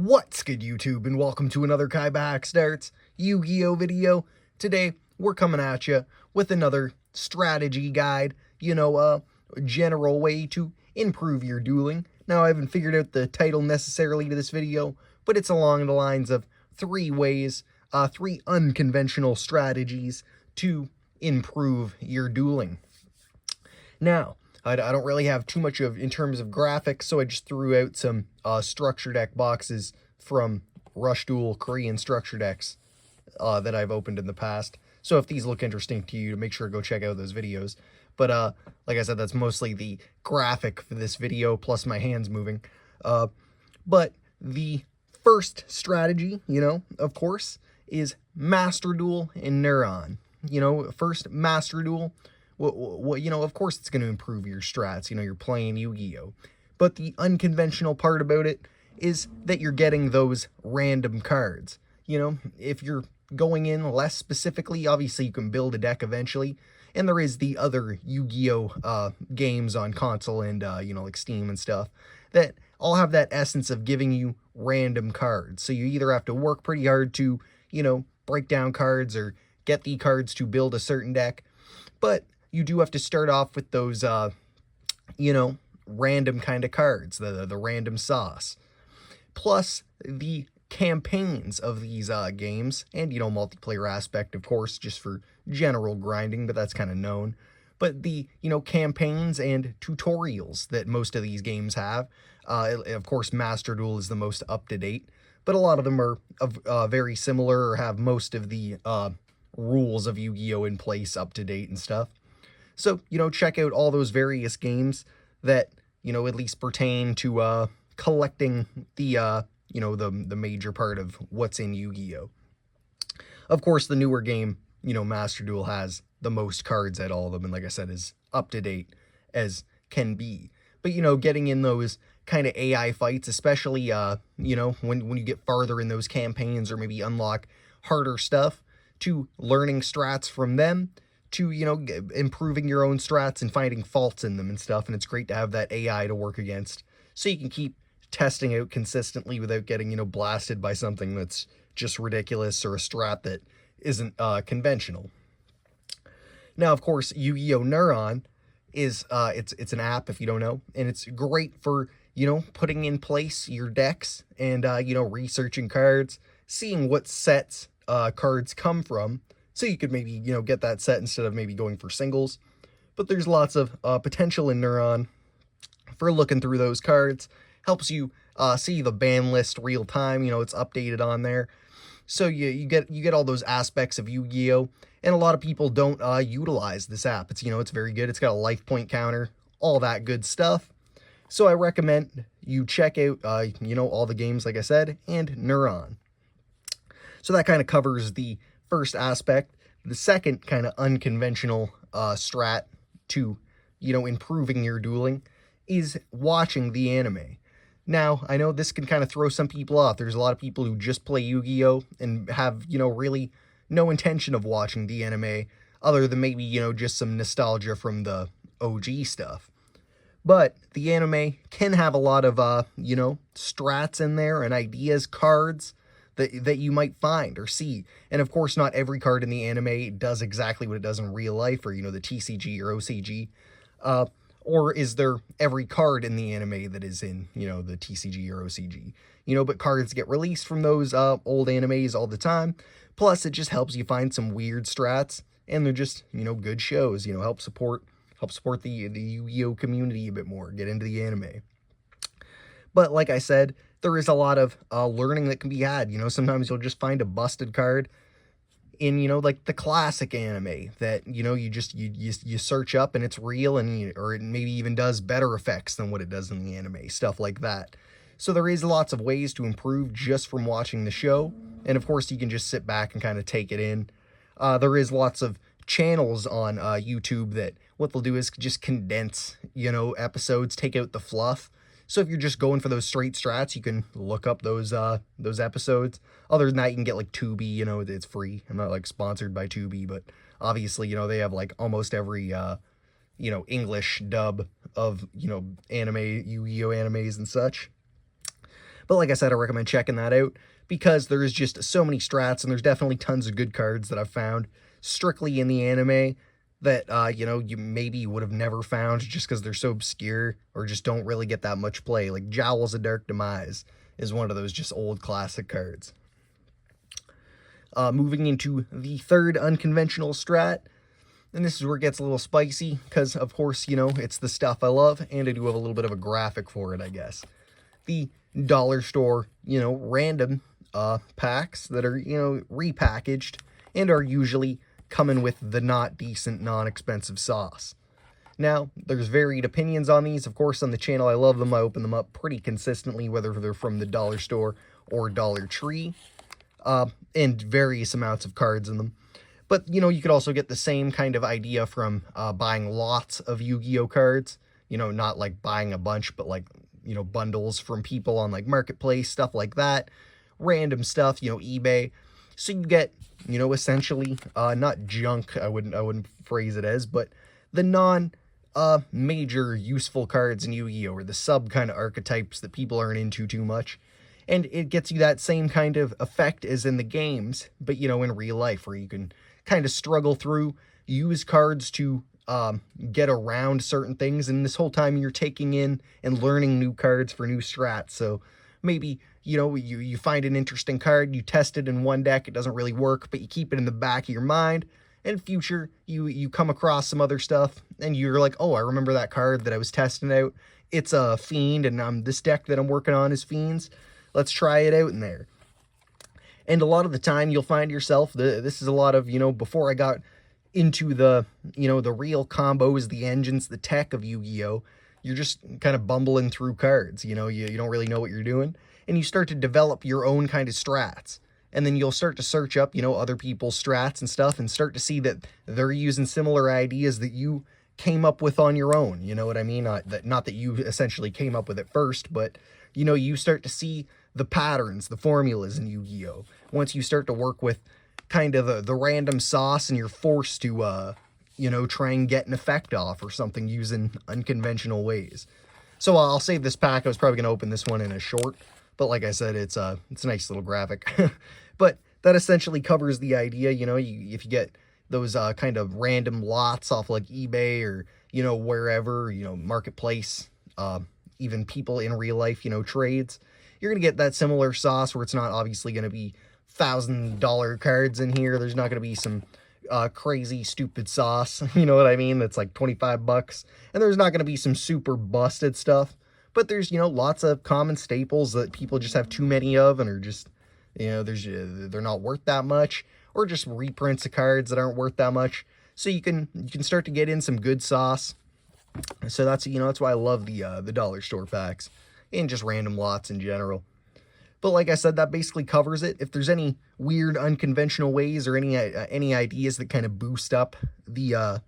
What's good, YouTube, and welcome to another KaibaHacksDartz Yu-Gi-Oh video. Today, we're coming at you with another strategy guide, a general way to improve your dueling. Now, I haven't figured out the title necessarily to this video, but it's along the lines of three unconventional strategies to improve your dueling. Now, I don't really have too much in terms of graphics, so I just threw out some structure deck boxes from Rush Duel Korean structure decks that I've opened in the past. So if these look interesting to you, make sure to go check out those videos. But like I said, that's mostly the graphic for this video, plus my hands moving. But the first strategy, of course, is Master Duel and Neuron. First Master Duel. Of course it's going to improve your strats. You're playing Yu-Gi-Oh! But the unconventional part about it is that you're getting those random cards. If you're going in less specifically, obviously you can build a deck eventually. And there is the other Yu-Gi-Oh! Games on console and, like Steam and stuff that all have that essence of giving you random cards. So you either have to work pretty hard to, break down cards or get the cards to build a certain deck. But you do have to start off with those, random kind of cards, the random sauce. Plus, the campaigns of these games, and, multiplayer aspect, of course, just for general grinding, but that's kind of known. But the, campaigns and tutorials that most of these games have, of course, Master Duel is the most up-to-date, but a lot of them are very similar or have most of the rules of Yu-Gi-Oh! In place up-to-date and stuff. So, check out all those various games that, at least pertain to collecting the, the major part of what's in Yu-Gi-Oh! Of course, the newer game, Master Duel has the most cards at all of them, and like I said, is up-to-date as can be. But, getting in those kind of AI fights, especially, when you get farther in those campaigns or maybe unlock harder stuff, to learning strats from them, to, improving your own strats and finding faults in them and stuff. And it's great to have that AI to work against so you can keep testing out consistently without getting, blasted by something that's just ridiculous or a strat that isn't conventional. Now, of course, Yu-Gi-Oh! Neuron is, it's an app if you don't know, and it's great for, putting in place your decks and, researching cards, seeing what sets cards come from. So you could maybe, get that set instead of maybe going for singles. But there's lots of potential in Neuron for looking through those cards. Helps you see the ban list real time. It's updated on there. So you get all those aspects of Yu-Gi-Oh! And a lot of people don't utilize this app. It's, it's very good. It's got a life point counter, all that good stuff. So I recommend you check out, all the games, like I said, and Neuron. So that kind of covers the first aspect. The second kind of unconventional strat to, improving your dueling is watching the anime. Now, I know this can kind of throw some people off. There's a lot of people who just play Yu-Gi-Oh! And have, really no intention of watching the anime other than maybe, just some nostalgia from the OG stuff. But the anime can have a lot of, strats in there and ideas, cards that you might find or see. And of course, not every card in the anime does exactly what it does in real life or, the TCG or OCG. Or is there every card in the anime that is in, the TCG or OCG? But cards get released from those old animes all the time. Plus, it just helps you find some weird strats. And they're just, good shows, help support the Yu-Gi-Oh! Community a bit more, get into the anime. But like I said, there is a lot of learning that can be had. Sometimes you'll just find a busted card in, like the classic anime that, you search up and it's real or it maybe even does better effects than what it does in the anime, stuff like that. So there is lots of ways to improve just from watching the show. And of course, you can just sit back and kind of take it in. There is lots of channels on YouTube that what they'll do is just condense, episodes, take out the fluff. So if you're just going for those straight strats, you can look up those episodes. Other than that, you can get like Tubi, it's free. I'm not like sponsored by Tubi, but obviously, they have like almost every, English dub of, anime, Yu-Gi-Oh! Animes and such. But like I said, I recommend checking that out because there's just so many strats, and there's definitely tons of good cards that I've found strictly in the anime that, you know, you maybe would have never found just because they're so obscure or just don't really get that much play. Like Jowl's a Dark Demise is one of those just old classic cards. Moving into the third unconventional strat, and this is where it gets a little spicy because, of course, you know, it's the stuff I love, and I do have a little bit of a graphic for it, I guess. The dollar store, you know, random packs that are, you know, repackaged and are usually coming with the not decent, non-expensive sauce. Now, there's varied opinions on these. Of course, on the channel, I love them. I open them up pretty consistently, whether they're from the dollar store or Dollar Tree, and various amounts of cards in them. But, you know, you could also get the same kind of idea from buying lots of Yu-Gi-Oh cards. You know, not like buying a bunch, but like, you know, bundles from people on like Marketplace, stuff like that. Random stuff, you know, eBay. So you get, you know, essentially, not junk, I wouldn't phrase it as, but the major useful cards in Yu-Gi-Oh! Or the sub kind of archetypes that people aren't into too much. And it gets you that same kind of effect as in the games, but, you know, in real life, where you can kind of struggle through, use cards to get around certain things, and this whole time you're taking in and learning new cards for new strats. So maybe, you know, you find an interesting card, you test it in one deck, it doesn't really work, but you keep it in the back of your mind. In future, you come across some other stuff, and you're like, oh, I remember that card that I was testing out. It's a Fiend, and this deck that I'm working on is Fiends. Let's try it out in there. And a lot of the time, you'll find yourself, this is a lot of, you know, before I got into the, you know, the real combos, the engines, the tech of Yu-Gi-Oh!, you're just kind of bumbling through cards, you know, you don't really know what you're doing, and you start to develop your own kind of strats, and then you'll start to search up, you know, other people's strats and stuff, and start to see that they're using similar ideas that you came up with on your own, you know what I mean? Not that you essentially came up with it first, but, you know, you start to see the patterns, the formulas in Yu-Gi-Oh! Once you start to work with kind of the random sauce, and you're forced to, you know, try and get an effect off or something using unconventional ways. So I'll save this pack. I was probably going to open this one in a short, but like I said, it's a nice little graphic. But that essentially covers the idea, you know, if you get those kind of random lots off like eBay or, you know, wherever, you know, Marketplace, even people in real life, you know, trades, you're going to get that similar sauce where it's not obviously going to be $1,000 cards in here. There's not going to be some crazy stupid sauce, you know what I mean, that's like 25 bucks, and there's not going to be some super busted stuff, but there's, you know, lots of common staples that people just have too many of and are just, you know, they're not worth that much, or just reprints of cards that aren't worth that much. So you can start to get in some good sauce. So that's, you know, that's why I love the dollar store packs and just random lots in general. But like I said, that basically covers it. If there's any weird unconventional ways or any ideas that kind of boost up the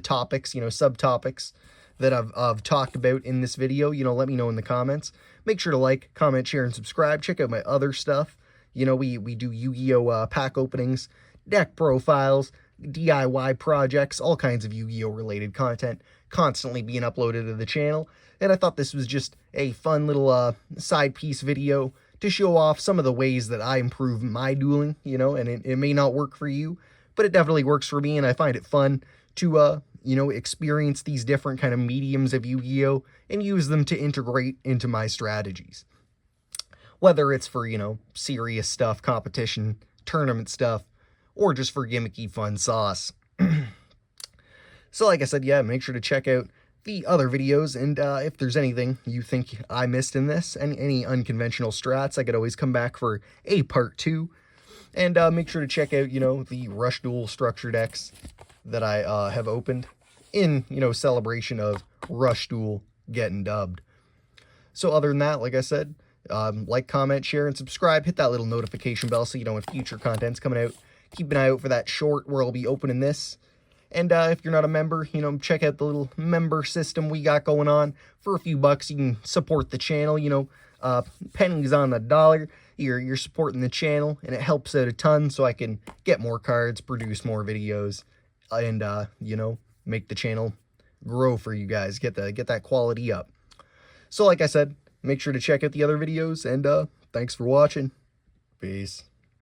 topics, you know, subtopics that I've talked about in this video, you know, let me know in the comments. Make sure to like, comment, share, and subscribe. Check out my other stuff. You know, we do Yu-Gi-Oh! Pack openings, deck profiles, DIY projects, all kinds of Yu-Gi-Oh! Related content constantly being uploaded to the channel. And I thought this was just a fun little side piece video to show off some of the ways that I improve my dueling, you know, and it may not work for you, but it definitely works for me, and I find it fun to, you know, experience these different kind of mediums of Yu-Gi-Oh! And use them to integrate into my strategies. Whether it's for, you know, serious stuff, competition, tournament stuff, or just for gimmicky fun sauce. So like I said, yeah, make sure to check out the other videos, and if there's anything you think I missed in this, and any unconventional strats, I could always come back for a part 2, and make sure to check out, you know, the Rush Duel structure decks that I have opened in, you know, celebration of Rush Duel getting dubbed. So other than that, like I said, like, comment, share, and subscribe. Hit that little notification bell so you know when future content's coming out. Keep an eye out for that short where I'll be opening this. And if you're not a member, you know, check out the little member system we got going on. For a few bucks, you can support the channel, you know, pennies on the dollar. You're supporting the channel, and it helps out a ton so I can get more cards, produce more videos, and, you know, make the channel grow for you guys, get that quality up. So like I said, make sure to check out the other videos, and thanks for watching. Peace.